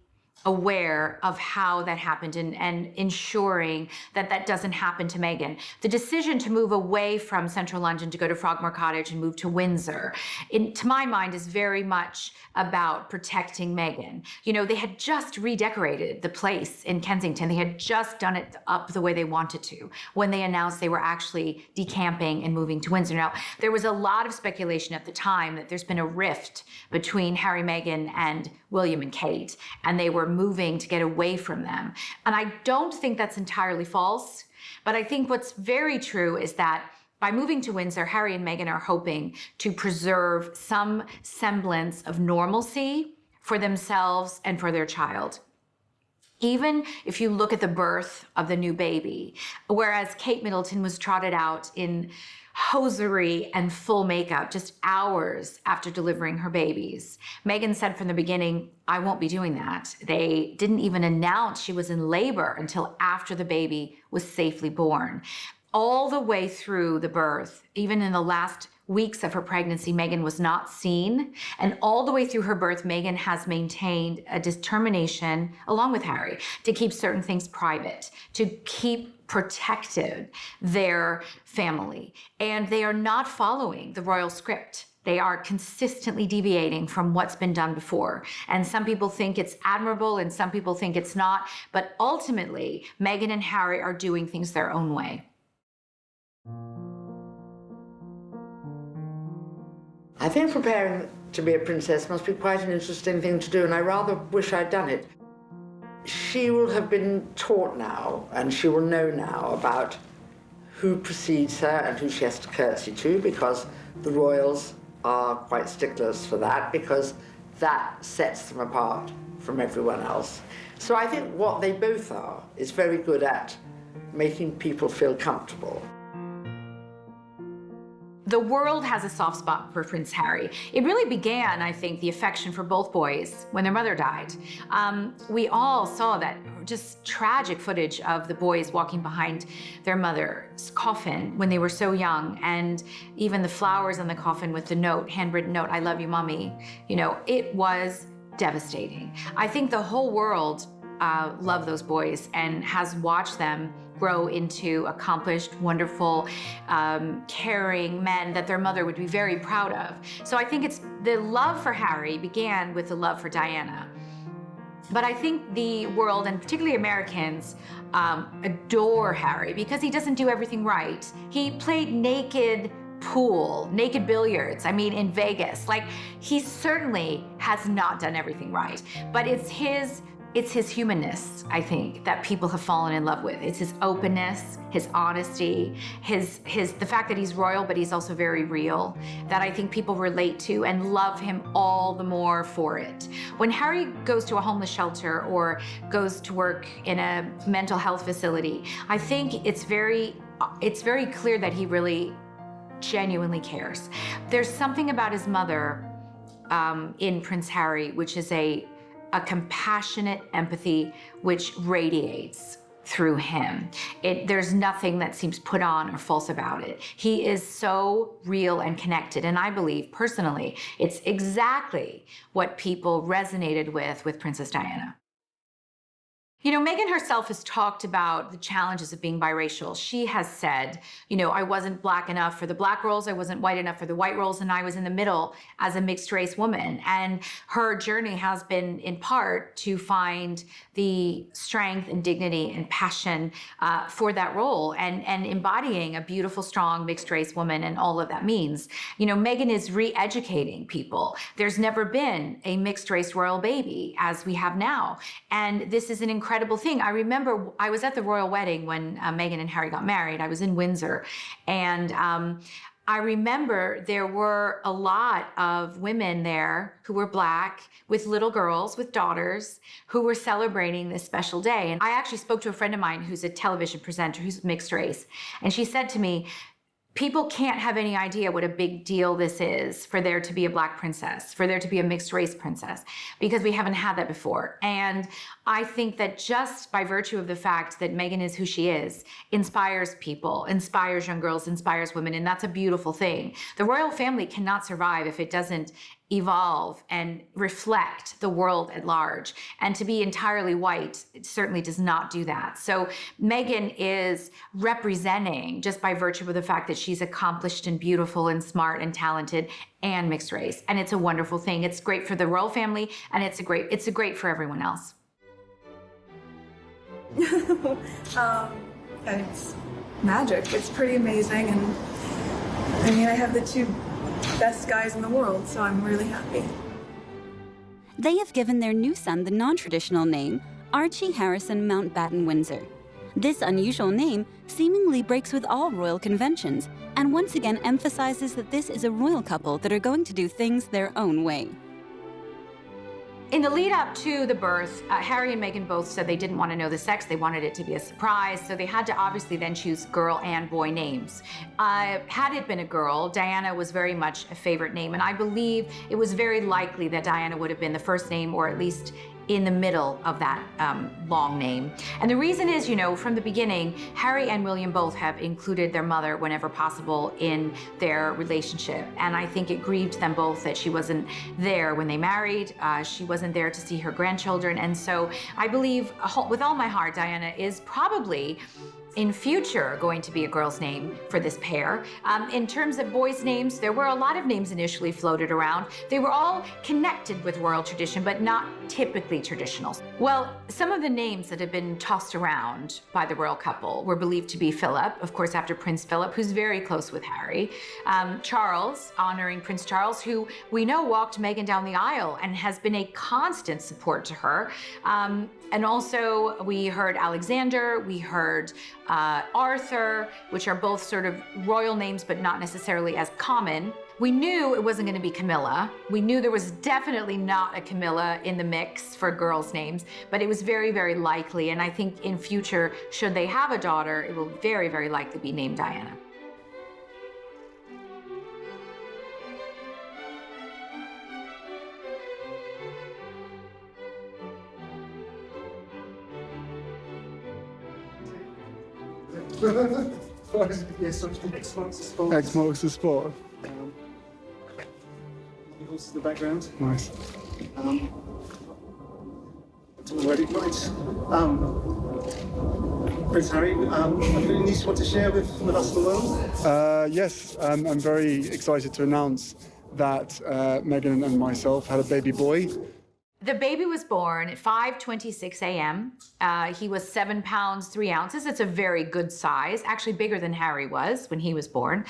aware of how that happened and ensuring that that doesn't happen to Meghan. The decision to move away from central London to go to Frogmore Cottage and move to Windsor, to my mind, is very much about protecting Meghan. You know, they had just redecorated the place in Kensington. They had just done it up the way they wanted to when they announced they were actually decamping and moving to Windsor. Now, there was a lot of speculation at the time that there's been a rift between Harry, Meghan, and William and Kate, and they were moving to get away from them. And I don't think that's entirely false, but I think what's very true is that by moving to Windsor, Harry and Meghan are hoping to preserve some semblance of normalcy for themselves and for their child. Even if you look at the birth of the new baby, whereas Kate Middleton was trotted out in hosiery and full makeup just hours after delivering her babies, Meghan said from the beginning, I won't be doing that. They didn't even announce she was in labor until after the baby was safely born. All the way through the birth, even in the last weeks of her pregnancy, Meghan was not seen. And all the way through her birth, Meghan has maintained a determination, along with Harry, to keep certain things private, to keep protected their family. And they are not following the royal script. They are consistently deviating from what's been done before. And some people think it's admirable and some people think it's not. But ultimately, Meghan and Harry are doing things their own way. I think preparing to be a princess must be quite an interesting thing to do, and I rather wish I'd done it. She will have been taught now, and she will know now about who precedes her and who she has to curtsy to, because the royals are quite sticklers for that, because that sets them apart from everyone else. So I think what they both are is very good at making people feel comfortable. The world has a soft spot for Prince Harry. It really began, I think, the affection for both boys when their mother died. We all saw that just tragic footage of the boys walking behind their mother's coffin when they were so young, and even the flowers on the coffin with the note, handwritten note, I love you, Mommy. You know, it was devastating. I think the whole world loved those boys and has watched them grow into accomplished, wonderful, caring men that their mother would be very proud of. So I think it's the love for Harry began with the love for Diana. But I think the world, and particularly Americans, adore Harry because he doesn't do everything right. He played naked pool, naked billiards, I mean, in Vegas. Like, he certainly has not done everything right, but it's his humanness, I think, that people have fallen in love with. It's his openness, his honesty, the fact that he's royal, but he's also very real, that I think people relate to and love him all the more for it. When Harry goes to a homeless shelter or goes to work in a mental health facility, I think it's very clear that he really genuinely cares. There's something about his mother in Prince Harry, which is a compassionate empathy which radiates through him. There's nothing that seems put on or false about it. He is so real and connected, and I believe, personally, it's exactly what people resonated with Princess Diana. You know, Meghan herself has talked about the challenges of being biracial. She has said, you know, I wasn't black enough for the black roles, I wasn't white enough for the white roles, and I was in the middle as a mixed race woman. And her journey has been, in part, to find the strength and dignity and passion for that role and embodying a beautiful, strong, mixed race woman and all of that means. You know, Meghan is re-educating people. There's never been a mixed race royal baby as we have now. And this is an incredible thing. I remember I was at the royal wedding when Meghan and Harry got married. I was in Windsor. And I remember there were a lot of women there who were black with little girls, with daughters, who were celebrating this special day. And I actually spoke to a friend of mine who's a television presenter who's mixed race. And she said to me, people can't have any idea what a big deal this is for there to be a black princess, for there to be a mixed race princess, because we haven't had that before. And I think that just by virtue of the fact that Meghan is who she is, inspires people, inspires young girls, inspires women, and that's a beautiful thing. The royal family cannot survive if it doesn't evolve and reflect the world at large. And to be entirely white, it certainly does not do that. So Meghan is representing, just by virtue of the fact that she's accomplished and beautiful and smart and talented and mixed race. And it's a wonderful thing. It's great for the royal family, and it's great for everyone else. It's magic. It's pretty amazing. And I mean, I have the two best guys in the world, so I'm really happy. They have given their new son the non-traditional name, Archie Harrison Mountbatten Windsor. This unusual name seemingly breaks with all royal conventions and once again emphasizes that this is a royal couple that are going to do things their own way. In the lead up to the birth, Harry and Meghan both said they didn't want to know the sex. They wanted it to be a surprise. So they had to obviously then choose girl and boy names. Had it been a girl, Diana was very much a favorite name. And I believe it was very likely that Diana would have been the first name, or at least in the middle of that long name. And the reason is, you know, from the beginning, Harry and William both have included their mother whenever possible in their relationship. And I think it grieved them both that she wasn't there when they married. She wasn't there to see her grandchildren. And so I believe with all my heart, Diana is probably in future going to be a girl's name for this pair. In terms of boys' names, there were a lot of names initially floated around. They were all connected with royal tradition, but not typically traditional. Well, some of the names that have been tossed around by the royal couple were believed to be Philip, of course, after Prince Philip, who's very close with Harry. Charles, honoring Prince Charles, who we know walked Meghan down the aisle and has been a constant support to her. And also we heard Alexander, we heard Arthur, which are both sort of royal names, but not necessarily as common. We knew it wasn't going to be Camilla. We knew there was definitely not a Camilla in the mix for girls' names, but it was very, very likely. And I think in future, should they have a daughter, it will very, very likely be named Diana. Yes, X marks the spot. X marks the spot. The horses in the background. Nice. It's already nice. Prince Harry, any news you want to share with us and the world? Yes, I'm very excited to announce that Meghan and myself had a baby boy. The baby was born at 5:26 a.m. He was 7 pounds, 3 ounces. It's a very good size, actually bigger than Harry was when he was born.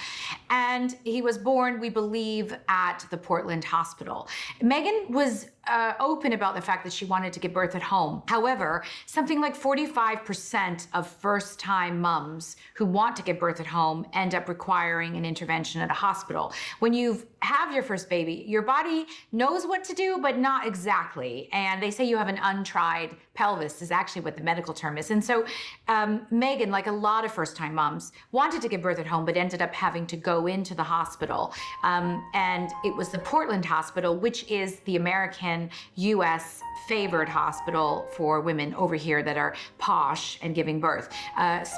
And he was born, we believe, at the Portland Hospital. Meghan was open about the fact that she wanted to give birth at home. However, something like 45% of first-time mums who want to give birth at home end up requiring an intervention at a hospital. When you have your first baby, your body knows what to do, but not exactly. And they say you have an untried pelvis is actually what the medical term is. And so Meghan, like a lot of first-time moms, wanted to give birth at home, but ended up having to go into the hospital. And it was the Portland Hospital, which is the American American, US favored hospital for women over here that are posh and giving birth.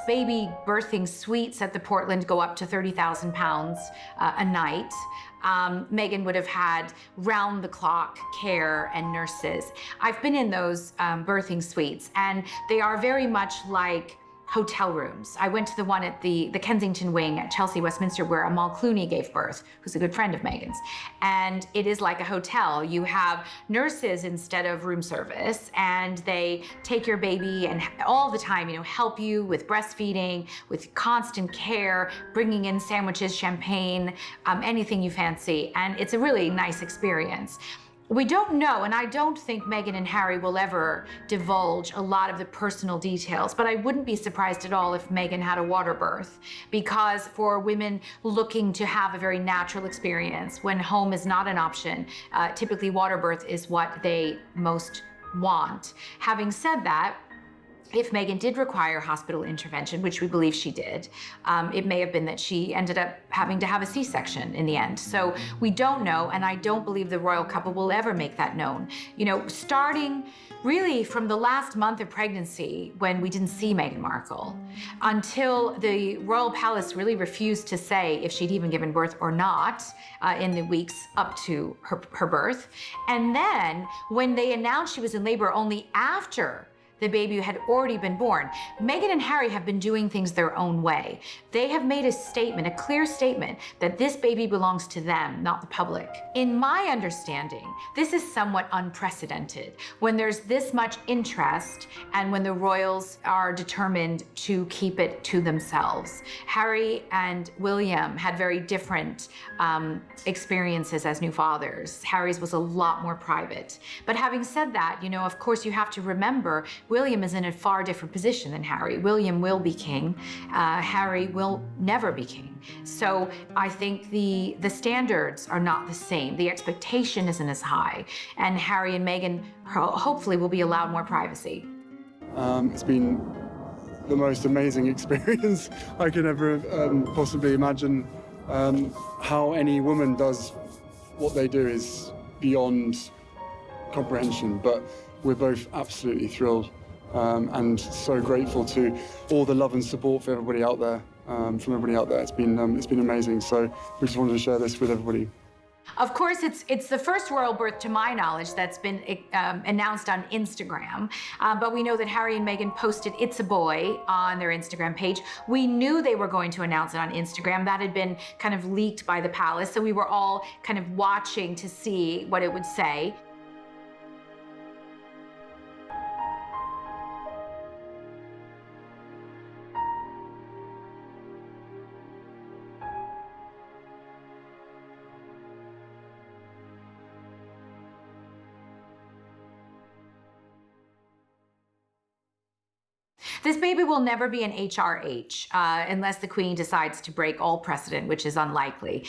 Baby birthing suites at the Portland go up to 30,000 pounds a night. Meghan would have had round-the-clock care and nurses. I've been in those birthing suites, and they are very much like hotel rooms. I went to the one at the Kensington wing at Chelsea, Westminster, where Amal Clooney gave birth, who's a good friend of Meghan's. And it is like a hotel. You have nurses instead of room service, and they take your baby and all the time, help you with breastfeeding, with constant care, bringing in sandwiches, champagne, anything you fancy. And it's a really nice experience. We don't know, and I don't think Meghan and Harry will ever divulge a lot of the personal details, but I wouldn't be surprised at all if Meghan had a water birth, because for women looking to have a very natural experience, when home is not an option, typically water birth is what they most want. Having said that, if Meghan did require hospital intervention, which we believe she did, it may have been that she ended up having to have a C-section in the end. So we don't know, and I don't believe the royal couple will ever make that known. Starting really from the last month of pregnancy, when we didn't see Meghan Markle, until the royal palace really refused to say if she'd even given birth or not in the weeks up to her birth. And then when they announced she was in labor only after the baby had already been born, Meghan and Harry have been doing things their own way. They have made a statement, a clear statement, that this baby belongs to them, not the public. In my understanding, this is somewhat unprecedented when there's this much interest and when the royals are determined to keep it to themselves. Harry and William had very different experiences as new fathers. Harry's was a lot more private. But having said that, of course you have to remember William is in a far different position than Harry. William will be king. Harry will never be king. So I think the standards are not the same. The expectation isn't as high. And Harry and Meghan hopefully will be allowed more privacy. It's been the most amazing experience I could ever possibly imagine. How any woman does what they do is beyond comprehension, but we're both absolutely thrilled and so grateful to all the love and support for everybody out there, from everybody out there. It's been amazing. So we just wanted to share this with everybody. Of course, it's the first royal birth, to my knowledge, that's been announced on Instagram. But we know that Harry and Meghan posted "It's a boy" on their Instagram page. We knew they were going to announce it on Instagram. That had been kind of leaked by the palace, so we were all kind of watching to see what it would say. This baby will never be an HRH unless the Queen decides to break all precedent, which is unlikely.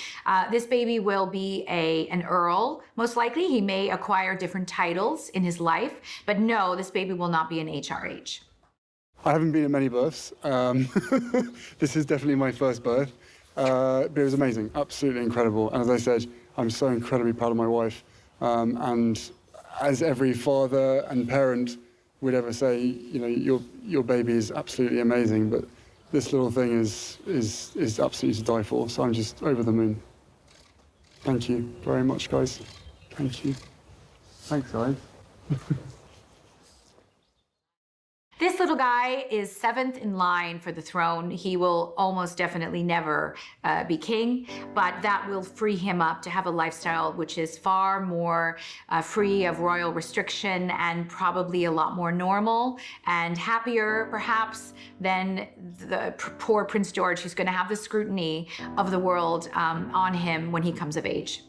This baby will be an Earl, most likely. He may acquire different titles in his life, but no, this baby will not be an HRH. I haven't been at many births. This is definitely my first birth, but it was amazing, absolutely incredible. And as I said, I'm so incredibly proud of my wife. And as every father and parent would ever say, your baby is absolutely amazing, but this little thing is absolutely to die for. So I'm just over the moon. Thank you very much, guys. Thank you. Thanks, guys. This little guy is 7th in line for the throne. He will almost definitely never be king, but that will free him up to have a lifestyle which is far more free of royal restriction and probably a lot more normal and happier, perhaps, than the poor Prince George, who's going to have the scrutiny of the world on him when he comes of age.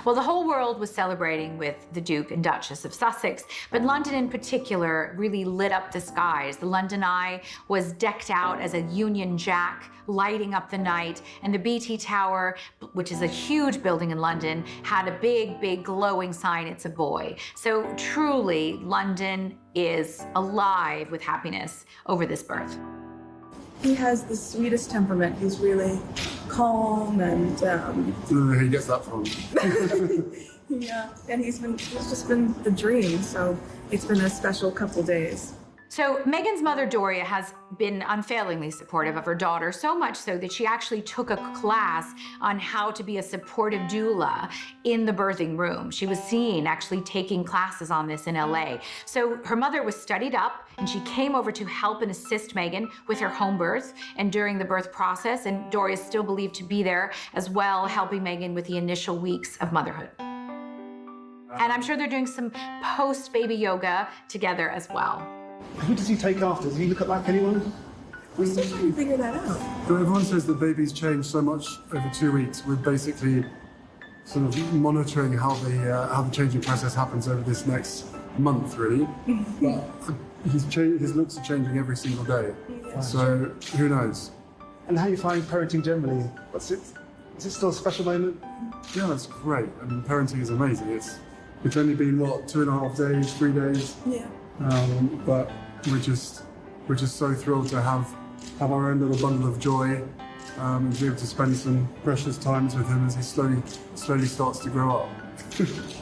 Well, the whole world was celebrating with the Duke and Duchess of Sussex, but London in particular really lit up the skies. The London Eye was decked out as a Union Jack, lighting up the night, and the BT Tower, which is a huge building in London, had a big, big glowing sign, "It's a boy." So truly, London is alive with happiness over this birth. He has the sweetest temperament. He's really calm and. I don't know who he gets that from. Yeah, and he's just been the dream. So it's been a special couple days. So Meghan's mother, Doria, has been unfailingly supportive of her daughter, so much so that she actually took a class on how to be a supportive doula in the birthing room. She was seen actually taking classes on this in LA. So her mother was studied up, and she came over to help and assist Meghan with her home birth and during the birth process, and Doria is still believed to be there as well, helping Meghan with the initial weeks of motherhood. And I'm sure they're doing some post-baby yoga together as well. Who does he take after? Does he look like anyone? We're still trying to figure that out. But everyone says that babies change so much over 2 weeks. We're basically sort of monitoring how the changing process happens over this next month, really. But his looks are changing every single day. Yeah. So who knows? And how you find parenting generally? Is it still a special moment? Yeah, that's great. I mean, parenting is amazing. It's only been, what, 2.5 days, 3 days? Yeah. But we're just so thrilled to have our own little bundle of joy and to be able to spend some precious times with him as he slowly starts to grow up.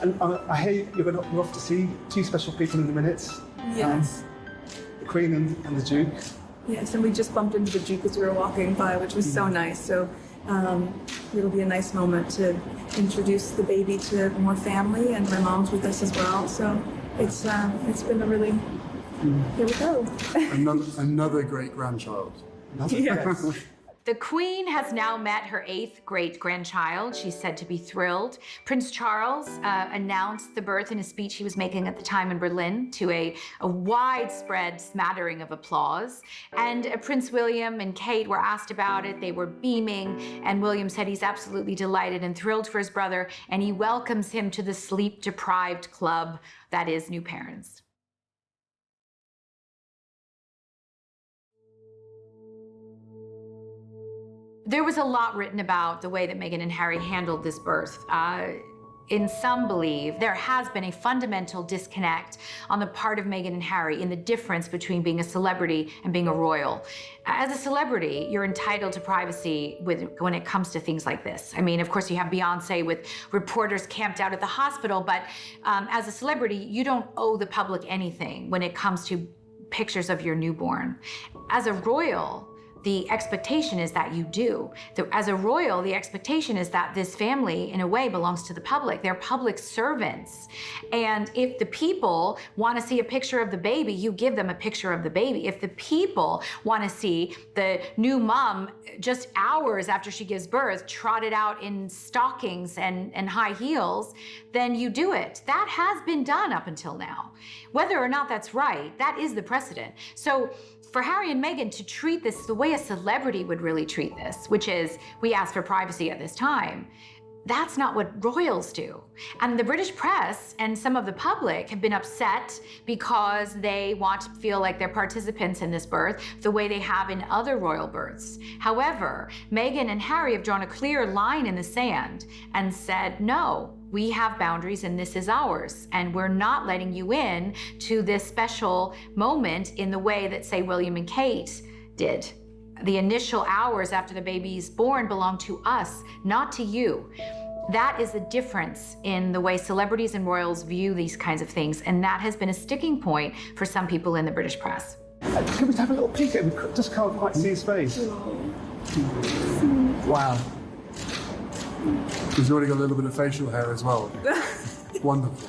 And I hear you're off to see 2 special people in a minute. Yes. The Queen and the Duke. Yes, and we just bumped into the Duke as we were walking by, which was so nice. So it'll be a nice moment to introduce the baby to more family, and my mom's with us as well. So it's been a really here we go. another great grandchild. Yes. The Queen has now met her 8th great-grandchild. She's said to be thrilled. Prince Charles announced the birth in a speech he was making at the time in Berlin to a widespread smattering of applause. And Prince William and Kate were asked about it. They were beaming, and William said he's absolutely delighted and thrilled for his brother, and he welcomes him to the sleep-deprived club that is new parents. There was a lot written about the way that Meghan and Harry handled this birth. In some believe there has been a fundamental disconnect on the part of Meghan and Harry in the difference between being a celebrity and being a royal. As a celebrity, you're entitled to privacy when it comes to things like this. I mean, of course, you have Beyonce with reporters camped out at the hospital, but as a celebrity, you don't owe the public anything when it comes to pictures of your newborn. As a royal, the expectation is that you do. As a royal, the expectation is that this family, in a way, belongs to the public. They're public servants. And if the people want to see a picture of the baby, you give them a picture of the baby. If the people want to see the new mom just hours after she gives birth, trotted out in stockings and high heels, then you do it. That has been done up until now. Whether or not that's right, that is the precedent. So for Harry and Meghan to treat this the way a celebrity would really treat this, which is, we ask for privacy at this time, that's not what royals do. And the British press and some of the public have been upset because they want to feel like they're participants in this birth the way they have in other royal births. However, Meghan and Harry have drawn a clear line in the sand and said, no, we have boundaries and this is ours. And we're not letting you in to this special moment in the way that, say, William and Kate did. The initial hours after the baby's born belong to us, not to you. That is the difference in the way celebrities and royals view these kinds of things. And that has been a sticking point for some people in the British press. Can we have a little peek at him? We just can't quite see his face. Wow. He's already got a little bit of facial hair as well. Wonderful.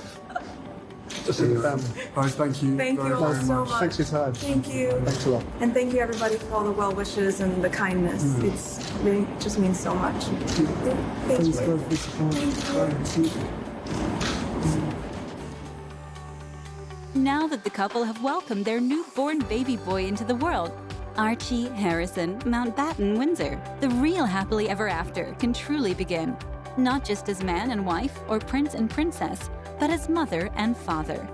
Just in the family. Guys, thank you. Thank you all so much. Thanks for your time. Thank you. Thanks a lot. And thank you everybody for all the well wishes and the kindness. It's really just means so much. Thank you. Now that the couple have welcomed their newborn baby boy into the world, Archie, Harrison, Mountbatten, Windsor, the real happily ever after can truly begin. Not just as man and wife or prince and princess, but as mother and father.